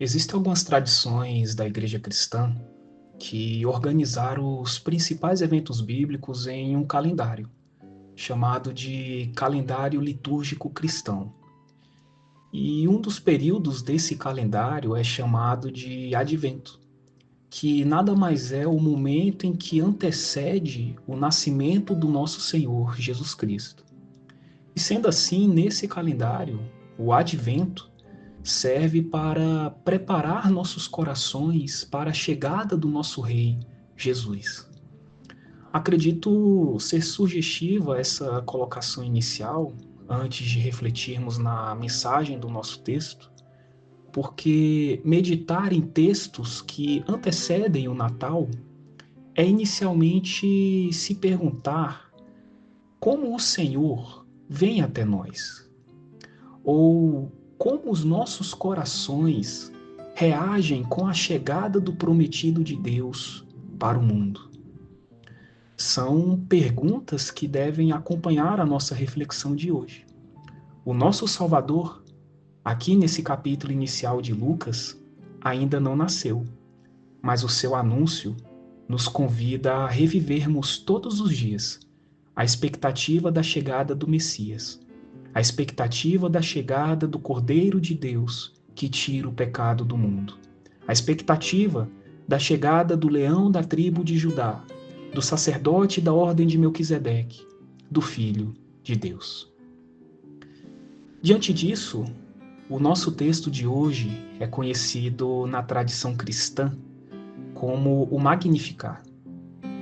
Existem algumas tradições da igreja cristã que organizaram os principais eventos bíblicos em um calendário, chamado de calendário litúrgico cristão. E um dos períodos desse calendário é chamado de Advento, que nada mais é o momento em que antecede o nascimento do nosso Senhor Jesus Cristo. E sendo assim, nesse calendário, o Advento serve para preparar nossos corações para a chegada do nosso Rei, Jesus. Acredito ser sugestiva essa colocação inicial, antes de refletirmos na mensagem do nosso texto, porque meditar em textos que antecedem o Natal é inicialmente se perguntar como o Senhor vem até nós, ou como os nossos corações reagem com a chegada do prometido de Deus para o mundo. São perguntas que devem acompanhar a nossa reflexão de hoje. O nosso Salvador, aqui nesse capítulo inicial de Lucas, ainda não nasceu, mas o seu anúncio nos convida a revivermos todos os dias a expectativa da chegada do Messias, a expectativa da chegada do Cordeiro de Deus que tira o pecado do mundo, a expectativa da chegada do leão da tribo de Judá, do sacerdote da ordem de Melquisedeque, do Filho de Deus. Diante disso, o nosso texto de hoje é conhecido na tradição cristã como o Magnificat,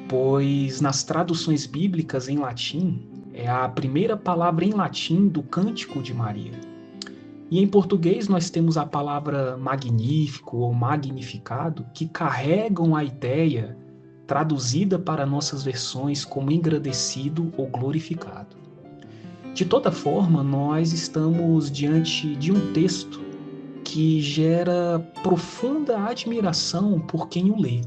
pois nas traduções bíblicas em latim é a primeira palavra em latim do Cântico de Maria. E em português nós temos a palavra magnífico ou magnificado, que carregam a ideia traduzida para nossas versões como engrandecido ou glorificado. De toda forma, nós estamos diante de um texto que gera profunda admiração por quem o lê.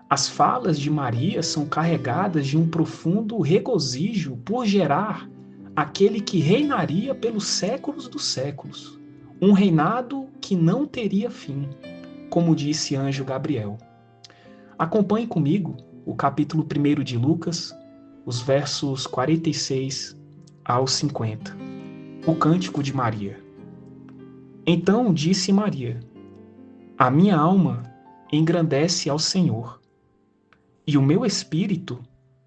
As falas de Maria são carregadas de um profundo regozijo por gerar aquele que reinaria pelos séculos dos séculos, um reinado que não teria fim, como disse anjo Gabriel. Acompanhe comigo o capítulo 1 de Lucas, os versos 46 aos 50. O Cântico de Maria. Então disse Maria: A minha alma engrandece ao Senhor, e o meu espírito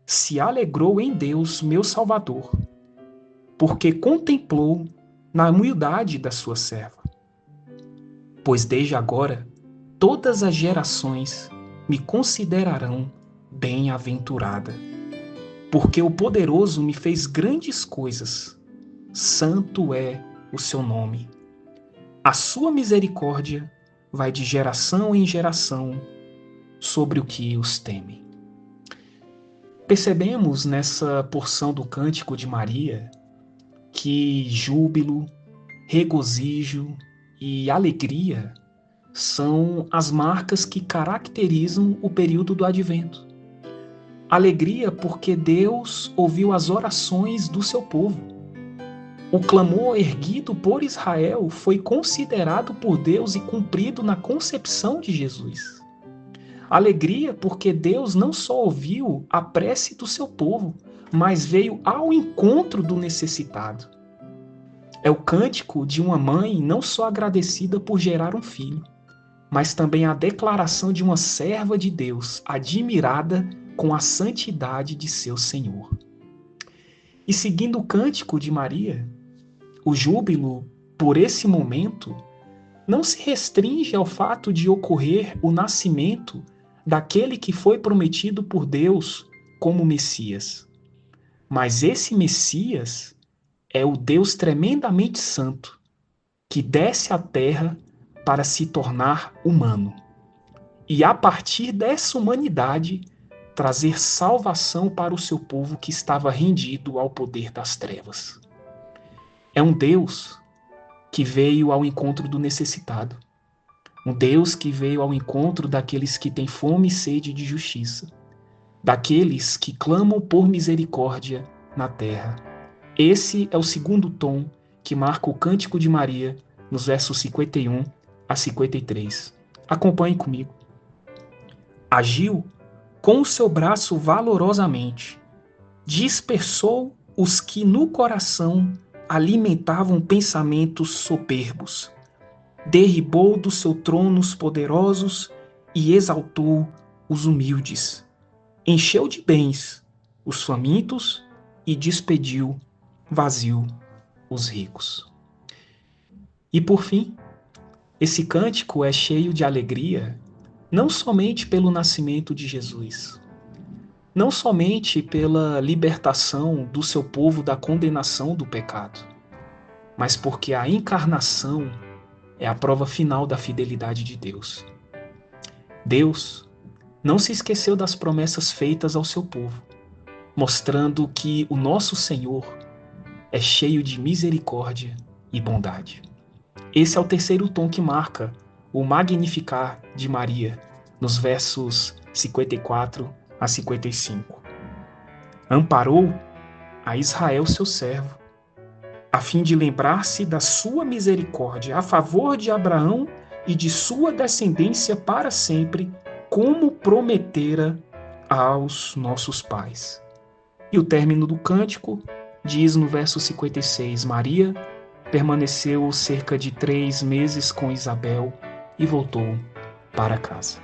se alegrou em Deus, meu Salvador, porque contemplou na humildade da sua serva. Pois desde agora todas as gerações me considerarão bem-aventurada, porque o poderoso me fez grandes coisas, santo é o seu nome. A sua misericórdia vai de geração em geração sobre o que os temem. Percebemos nessa porção do Cântico de Maria que júbilo, regozijo e alegria são as marcas que caracterizam o período do Advento. Alegria porque Deus ouviu as orações do seu povo. O clamor erguido por Israel foi considerado por Deus e cumprido na concepção de Jesus. Alegria porque Deus não só ouviu a prece do seu povo, mas veio ao encontro do necessitado. É o cântico de uma mãe não só agradecida por gerar um filho, mas também a declaração de uma serva de Deus admirada com a santidade de seu Senhor. E seguindo o cântico de Maria, o júbilo por esse momento não se restringe ao fato de ocorrer o nascimento daquele que foi prometido por Deus como Messias. Mas esse Messias é o Deus tremendamente santo que desce à terra para se tornar humano. E a partir dessa humanidade, trazer salvação para o seu povo que estava rendido ao poder das trevas. É um Deus que veio ao encontro do necessitado. Um Deus que veio ao encontro daqueles que têm fome e sede de justiça. Daqueles que clamam por misericórdia na terra. Esse é o segundo tom que marca o Cântico de Maria, nos versos 51 a 53. Acompanhe comigo. Agiu com o seu braço valorosamente, dispersou os que no coração alimentavam pensamentos soberbos, derribou do seu trono os poderosos e exaltou os humildes, encheu de bens os famintos e despediu vazio os ricos. E por fim, esse cântico é cheio de alegria, não somente pelo nascimento de Jesus, não somente pela libertação do seu povo da condenação do pecado, mas porque a encarnação é a prova final da fidelidade de Deus. Deus não se esqueceu das promessas feitas ao seu povo, mostrando que o nosso Senhor é cheio de misericórdia e bondade. Esse é o terceiro tom que marca o Magnificar de Maria, nos versos 54 a 55. Amparou a Israel, seu servo, a fim de lembrar-se da sua misericórdia a favor de Abraão e de sua descendência para sempre, como prometera aos nossos pais. E o término do cântico diz no verso 56, Maria permaneceu cerca de 3 meses com Isabel e voltou para casa.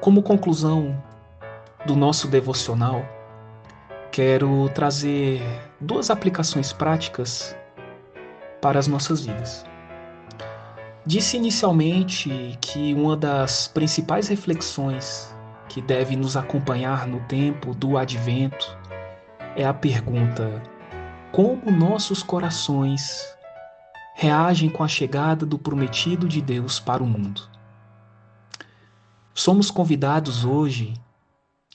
Como conclusão do nosso devocional, quero trazer 2 aplicações práticas para as nossas vidas. Disse inicialmente que uma das principais reflexões que deve nos acompanhar no tempo do Advento é a pergunta: como nossos corações reagem com a chegada do prometido de Deus para o mundo? Somos convidados hoje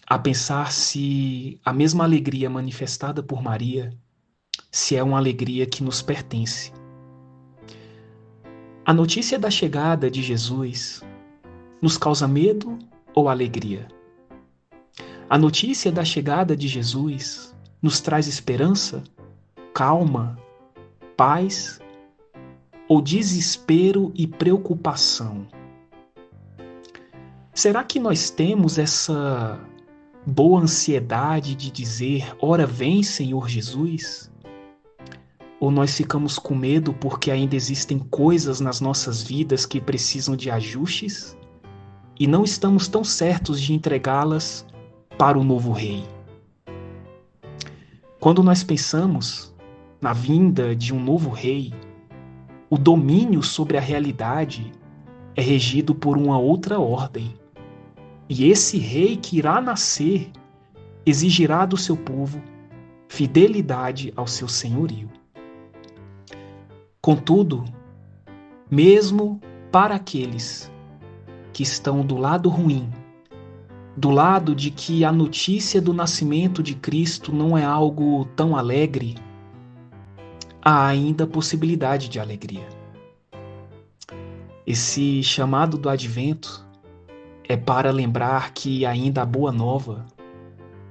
a pensar se a mesma alegria manifestada por Maria, se é uma alegria que nos pertence. A notícia da chegada de Jesus nos causa medo ou alegria? A notícia da chegada de Jesus nos traz esperança, calma, paz ou desespero e preocupação? Será que nós temos essa boa ansiedade de dizer, ora vem, Senhor Jesus? Ou nós ficamos com medo porque ainda existem coisas nas nossas vidas que precisam de ajustes e não estamos tão certos de entregá-las para o novo Rei? Quando nós pensamos na vinda de um novo Rei, o domínio sobre a realidade é regido por uma outra ordem. E esse Rei que irá nascer exigirá do seu povo fidelidade ao seu senhorio. Contudo, mesmo para aqueles que estão do lado ruim, do lado de que a notícia do nascimento de Cristo não é algo tão alegre, há ainda possibilidade de alegria. Esse chamado do Advento é para lembrar que ainda a boa nova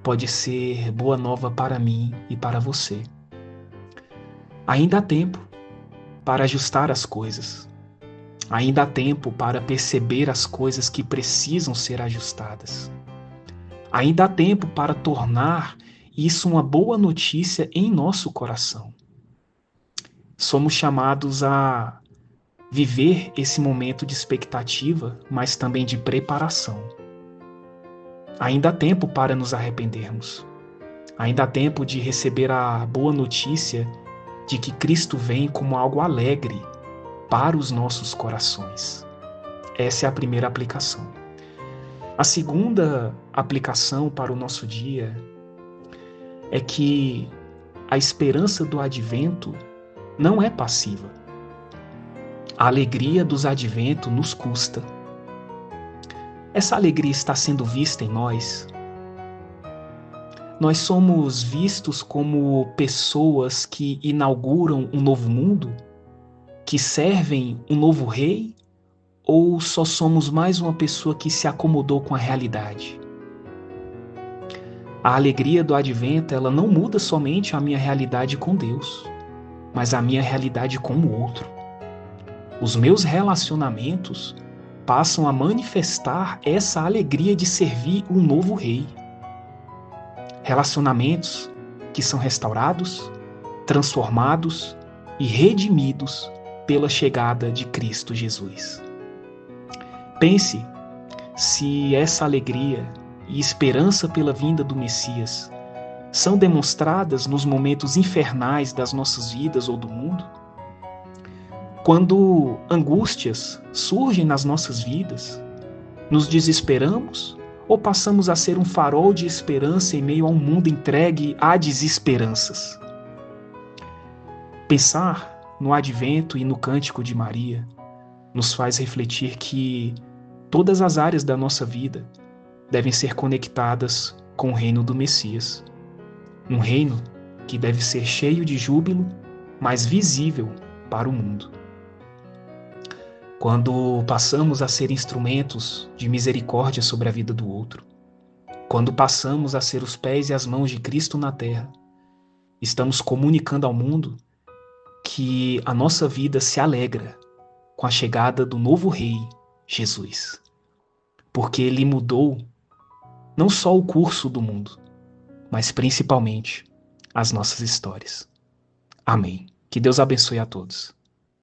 pode ser boa nova para mim e para você. Ainda há tempo para ajustar as coisas. Ainda há tempo para perceber as coisas que precisam ser ajustadas. Ainda há tempo para tornar isso uma boa notícia em nosso coração. Somos chamados a viver esse momento de expectativa, mas também de preparação. Ainda há tempo para nos arrependermos. Ainda há tempo de receber a boa notícia de que Cristo vem como algo alegre para os nossos corações. Essa é a primeira aplicação. A segunda aplicação para o nosso dia é que a esperança do Advento não é passiva. A alegria dos Advento nos custa. Essa alegria está sendo vista em nós. Nós somos vistos como pessoas que inauguram um novo mundo, que servem um novo rei, ou só somos mais uma pessoa que se acomodou com a realidade? A alegria do Advento, ela não muda somente a minha realidade com Deus, mas a minha realidade com o outro. Os meus relacionamentos passam a manifestar essa alegria de servir um novo rei. Relacionamentos que são restaurados, transformados e redimidos pela chegada de Cristo Jesus. Pense se essa alegria e esperança pela vinda do Messias são demonstradas nos momentos infernais das nossas vidas ou do mundo. Quando angústias surgem nas nossas vidas, nos desesperamos ou passamos a ser um farol de esperança em meio a um mundo entregue a desesperanças? Pensar no advento e no cântico de Maria nos faz refletir que todas as áreas da nossa vida devem ser conectadas com o reino do Messias. Um reino que deve ser cheio de júbilo, mas visível para o mundo. Quando passamos a ser instrumentos de misericórdia sobre a vida do outro, quando passamos a ser os pés e as mãos de Cristo na terra, estamos comunicando ao mundo que a nossa vida se alegra com a chegada do novo Rei, Jesus. Porque Ele mudou não só o curso do mundo, mas principalmente as nossas histórias. Amém. Que Deus abençoe a todos.